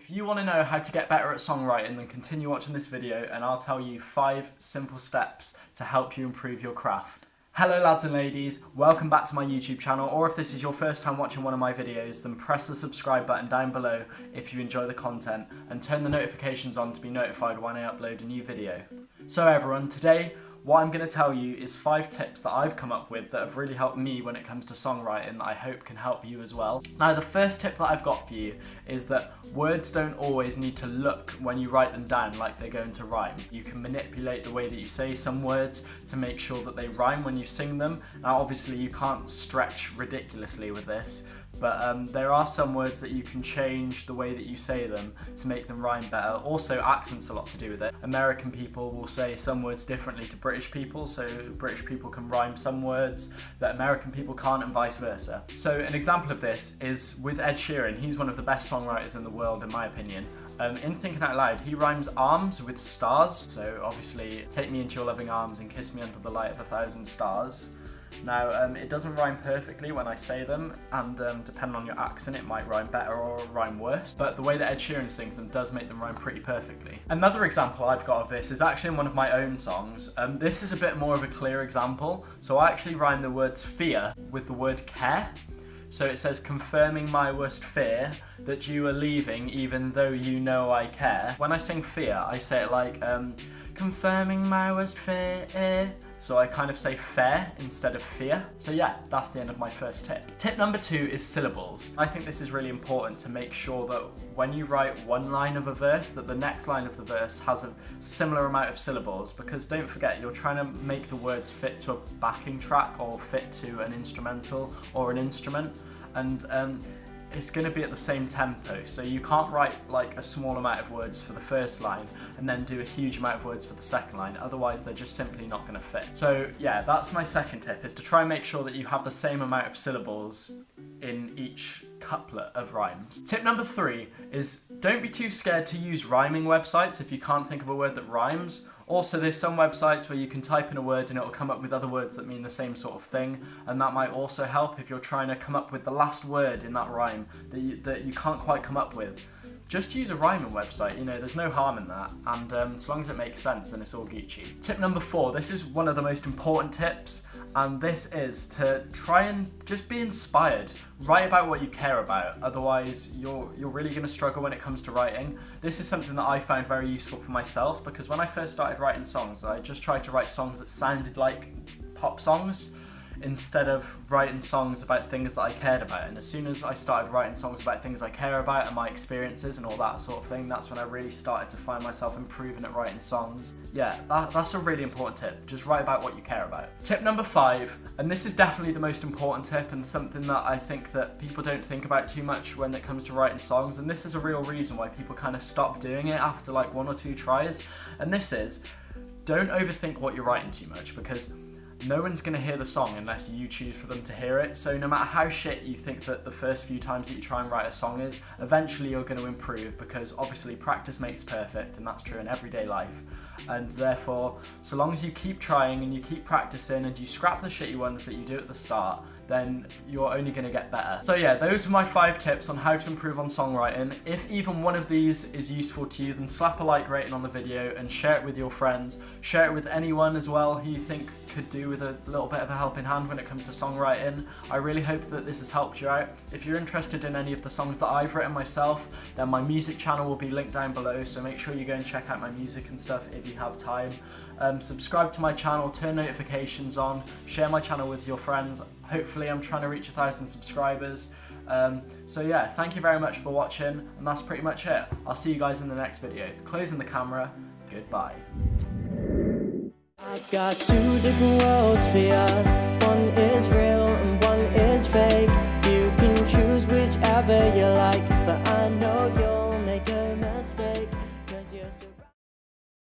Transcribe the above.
If you want to know how to get better at songwriting, then continue watching this video and I'll tell you 5 simple steps to help you improve your craft. Hello lads and ladies, welcome back to my YouTube channel, or if this is your first time watching one of my videos, then press the subscribe button down below if you enjoy the content and turn the notifications on to be notified when I upload a new video. So everyone, today what I'm going to tell you is 5 tips that I've come up with that have really helped me when it comes to songwriting that I hope can help you as well. Now the first tip that I've got for you is that words don't always need to look when you write them down like they're going to rhyme. You can manipulate the way that you say some words to make sure that they rhyme when you sing them. Now obviously you can't stretch ridiculously with this, but there are some words that you can change the way that you say them to make them rhyme better. Also, accent's a lot to do with it. American people will say some words differently to British people, so British people can rhyme some words that American people can't, and vice versa. So an example of this is with Ed Sheeran. He's one of the best songwriters in the world in my opinion. In Thinking Out Loud, he rhymes arms with stars, so obviously take me into your loving arms and kiss me under the light of 1,000 stars. Now, it doesn't rhyme perfectly when I say them, and depending on your accent, it might rhyme better or rhyme worse, but the way that Ed Sheeran sings them does make them rhyme pretty perfectly. Another example I've got of this is actually in one of my own songs. This is a bit more of a clear example, so I actually rhyme the words fear with the word care. So it says, confirming my worst fear that you are leaving even though you know I care. When I sing fear, I say it like, confirming my worst fear. So I kind of say fair instead of fear. So yeah, that's the end of my first tip. Tip number 2 is syllables. I think this is really important to make sure that when you write one line of a verse, that the next line of the verse has a similar amount of syllables, because don't forget, you're trying to make the words fit to a backing track or fit to an instrumental or an instrument, and it's going to be at the same tempo, so you can't write like a small amount of words for the first line and then do a huge amount of words for the second line, otherwise they're just simply not going to fit. So yeah, that's my second tip, is to try and make sure that you have the same amount of syllables in each couplet of rhymes. Tip number 3 is don't be too scared to use rhyming websites if you can't think of a word that rhymes. Also, there's some websites where you can type in a word and it'll come up with other words that mean the same sort of thing, and that might also help if you're trying to come up with the last word in that rhyme that you can't quite come up with. Just use a rhyming website, you know, there's no harm in that, and as long as it makes sense, then it's all Gucci. Tip number 4, this is one of the most important tips, and this is to try and just be inspired. Write about what you care about, otherwise you're really going to struggle when it comes to writing. This is something that I found very useful for myself, because when I first started writing songs, I just tried to write songs that sounded like pop songs, instead of writing songs about things that I cared about. And as soon as I started writing songs about things I care about and my experiences and all that sort of thing, that's when I really started to find myself improving at writing songs. Yeah, that's a really important tip. Just write about what you care about. Tip number 5, and this is definitely the most important tip and something that I think that people don't think about too much when it comes to writing songs, and this is a real reason why people kind of stop doing it after like 1 or 2 tries, and this is, don't overthink what you're writing too much, because no one's going to hear the song unless you choose for them to hear it. So no matter how shit you think that the first few times that you try and write a song is, eventually you're going to improve, because obviously practice makes perfect, and that's true in everyday life. And therefore, so long as you keep trying and you keep practicing and you scrap the shitty ones that you do at the start, then you're only going to get better. So yeah, those are my 5 tips on how to improve on songwriting. If even one of these is useful to you, then slap a like rating on the video and share it with your friends. Share it with anyone as well who you think could do with a little bit of a helping hand when it comes to songwriting. I really hope that this has helped you out. If you're interested in any of the songs that I've written myself, then my music channel will be linked down below, so make sure you go and check out my music and stuff if you have time. Subscribe to my channel, turn notifications on, share my channel with your friends. Hopefully I'm trying to reach 1,000 subscribers. So yeah, thank you very much for watching, and that's pretty much it. I'll see you guys in the next video. Closing the camera, goodbye. I've got 2 different worlds for ya. One is real.